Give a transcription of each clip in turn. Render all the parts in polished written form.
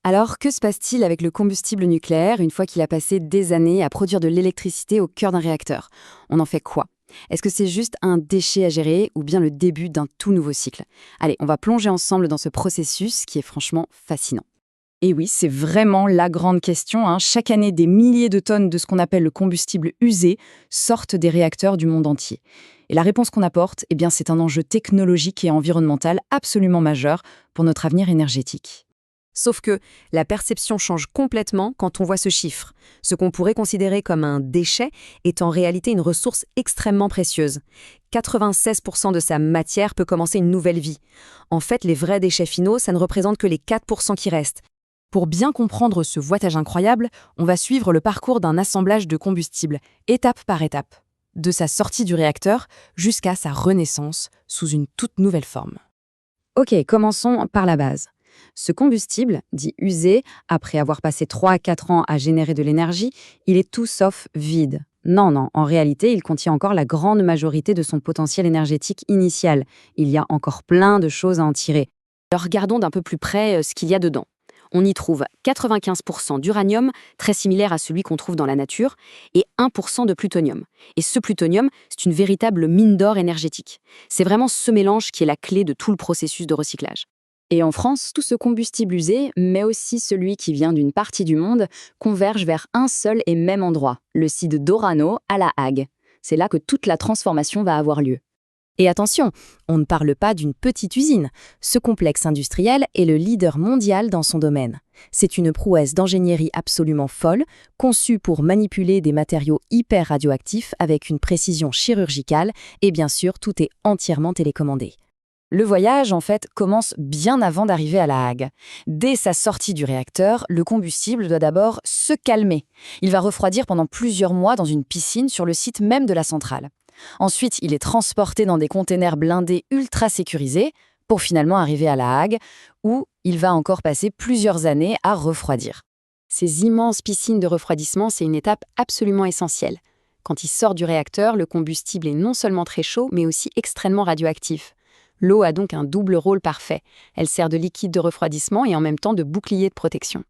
Alors, que se passe-t-il avec le combustible nucléaire une fois qu'il a passé des années à produire de l'électricité au cœur d'un réacteur? On en fait quoi? Est-ce que c'est juste un déchet à gérer ou bien le début d'un tout nouveau cycle? Allez, on va plonger ensemble dans ce processus qui est franchement fascinant. Et oui, c'est vraiment la grande question, hein. Chaque année, des milliers de tonnes de ce qu'on appelle le combustible usé sortent des réacteurs du monde entier. Et la réponse qu'on apporte, eh bien, c'est un enjeu technologique et environnemental absolument majeur pour notre avenir énergétique. Sauf que la perception change complètement quand on voit ce chiffre. Ce qu'on pourrait considérer comme un déchet est en réalité une ressource extrêmement précieuse. 96% de sa matière peut commencer une nouvelle vie. En fait, les vrais déchets finaux, ça ne représente que les 4% qui restent. Pour bien comprendre ce voitage incroyable, on va suivre le parcours d'un assemblage de combustible, étape par étape, de sa sortie du réacteur jusqu'à sa renaissance sous une toute nouvelle forme. Ok, commençons par la base. Ce combustible, dit usé, après avoir passé 3 à 4 ans à générer de l'énergie, il est tout sauf vide. Non, en réalité, il contient encore la grande majorité de son potentiel énergétique initial. Il y a encore plein de choses à en tirer. Alors regardons d'un peu plus près ce qu'il y a dedans. On y trouve 95% d'uranium, très similaire à celui qu'on trouve dans la nature, et 1% de plutonium. Et ce plutonium, c'est une véritable mine d'or énergétique. C'est vraiment ce mélange qui est la clé de tout le processus de recyclage. Et en France, tout ce combustible usé, mais aussi celui qui vient d'une partie du monde, converge vers un seul et même endroit, le site d'Orano à La Hague. C'est là que toute la transformation va avoir lieu. Et attention, on ne parle pas d'une petite usine. Ce complexe industriel est le leader mondial dans son domaine. C'est une prouesse d'ingénierie absolument folle, conçue pour manipuler des matériaux hyper radioactifs avec une précision chirurgicale, et bien sûr, tout est entièrement télécommandé. Le voyage, en fait, commence bien avant d'arriver à La Hague. Dès sa sortie du réacteur, le combustible doit d'abord se calmer. Il va refroidir pendant plusieurs mois dans une piscine sur le site même de la centrale. Ensuite, il est transporté dans des containers blindés ultra sécurisés pour finalement arriver à La Hague, où il va encore passer plusieurs années à refroidir. Ces immenses piscines de refroidissement, c'est une étape absolument essentielle. Quand il sort du réacteur, le combustible est non seulement très chaud, mais aussi extrêmement radioactif. L'eau a donc un double rôle parfait. Elle sert de liquide de refroidissement et en même temps de bouclier de protection.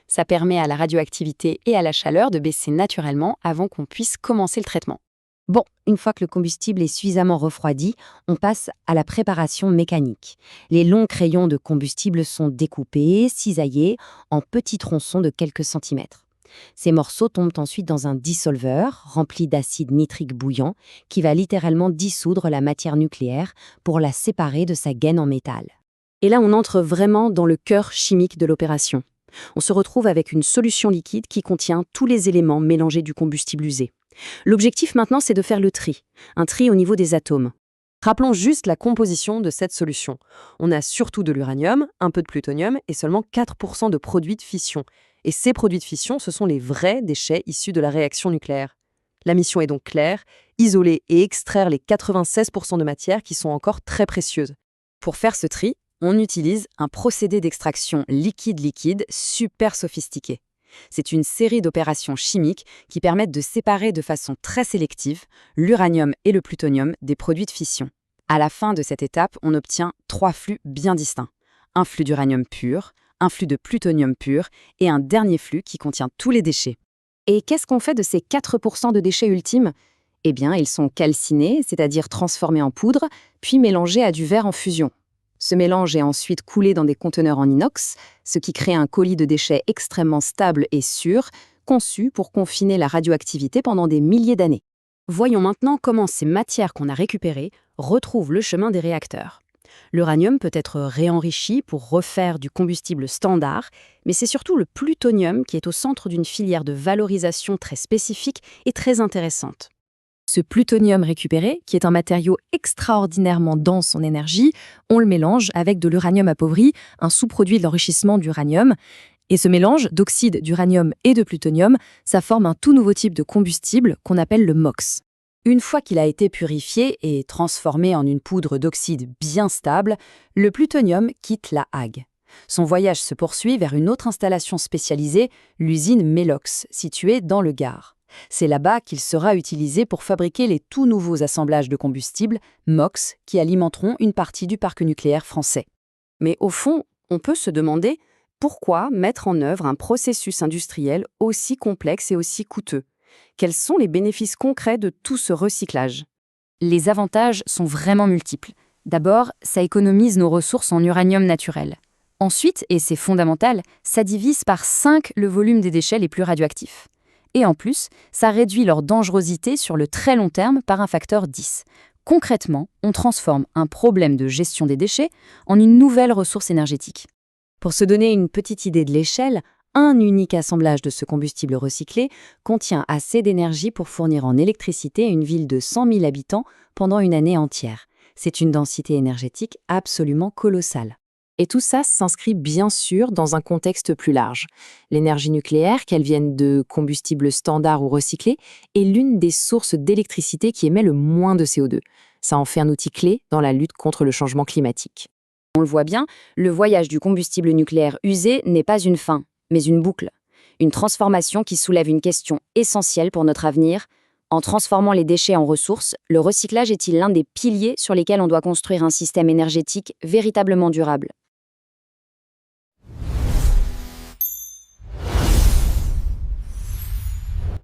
Ça permet à la radioactivité et à la chaleur de baisser naturellement avant qu'on puisse commencer le traitement. Bon, une fois que le combustible est suffisamment refroidi, on passe à la préparation mécanique. Les longs crayons de combustible sont découpés, cisaillés, en petits tronçons de quelques centimètres. Ces morceaux tombent ensuite dans un dissolveur rempli d'acide nitrique bouillant qui va littéralement dissoudre la matière nucléaire pour la séparer de sa gaine en métal. Et là, on entre vraiment dans le cœur chimique de l'opération. On se retrouve avec une solution liquide qui contient tous les éléments mélangés du combustible usé. L'objectif maintenant, c'est de faire le tri, un tri au niveau des atomes. Rappelons juste la composition de cette solution. On a surtout de l'uranium, un peu de plutonium et seulement 4% de produits de fission. Et ces produits de fission, ce sont les vrais déchets issus de la réaction nucléaire. La mission est donc claire, isoler et extraire les 96% de matière qui sont encore très précieuses. Pour faire ce tri, on utilise un procédé d'extraction liquide-liquide super sophistiqué. C'est une série d'opérations chimiques qui permettent de séparer de façon très sélective l'uranium et le plutonium des produits de fission. À la fin de cette étape, on obtient 3 flux bien distincts. Un flux d'uranium pur, un flux de plutonium pur et un dernier flux qui contient tous les déchets. Et qu'est-ce qu'on fait de ces 4% de déchets ultimes? Eh bien, ils sont calcinés, c'est-à-dire transformés en poudre, puis mélangés à du verre en fusion. Ce mélange est ensuite coulé dans des conteneurs en inox, ce qui crée un colis de déchets extrêmement stable et sûr, conçu pour confiner la radioactivité pendant des milliers d'années. Voyons maintenant comment ces matières qu'on a récupérées retrouvent le chemin des réacteurs. L'uranium peut être réenrichi pour refaire du combustible standard, mais c'est surtout le plutonium qui est au centre d'une filière de valorisation très spécifique et très intéressante. Ce plutonium récupéré, qui est un matériau extraordinairement dense en énergie, on le mélange avec de l'uranium appauvri, un sous-produit de l'enrichissement d'uranium. Et ce mélange d'oxyde d'uranium et de plutonium, ça forme un tout nouveau type de combustible qu'on appelle le MOX. Une fois qu'il a été purifié et transformé en une poudre d'oxyde bien stable, le plutonium quitte La Hague. Son voyage se poursuit vers une autre installation spécialisée, l'usine Melox, située dans le Gard. C'est là-bas qu'il sera utilisé pour fabriquer les tout nouveaux assemblages de combustible, MOX, qui alimenteront une partie du parc nucléaire français. Mais au fond, on peut se demander pourquoi mettre en œuvre un processus industriel aussi complexe et aussi coûteux? Quels sont les bénéfices concrets de tout ce recyclage? Les avantages sont vraiment multiples. D'abord, ça économise nos ressources en uranium naturel. Ensuite, et c'est fondamental, ça divise par 5 le volume des déchets les plus radioactifs. Et en plus, ça réduit leur dangerosité sur le très long terme par un facteur 10. Concrètement, on transforme un problème de gestion des déchets en une nouvelle ressource énergétique. Pour se donner une petite idée de l'échelle, un unique assemblage de ce combustible recyclé contient assez d'énergie pour fournir en électricité une ville de 100 000 habitants pendant une année entière. C'est une densité énergétique absolument colossale. Et tout ça s'inscrit bien sûr dans un contexte plus large. L'énergie nucléaire, qu'elle vienne de combustibles standards ou recyclés, est l'une des sources d'électricité qui émet le moins de CO2. Ça en fait un outil clé dans la lutte contre le changement climatique. On le voit bien, le voyage du combustible nucléaire usé n'est pas une fin, mais une boucle. Une transformation qui soulève une question essentielle pour notre avenir. En transformant les déchets en ressources, le recyclage est-il l'un des piliers sur lesquels on doit construire un système énergétique véritablement durable ?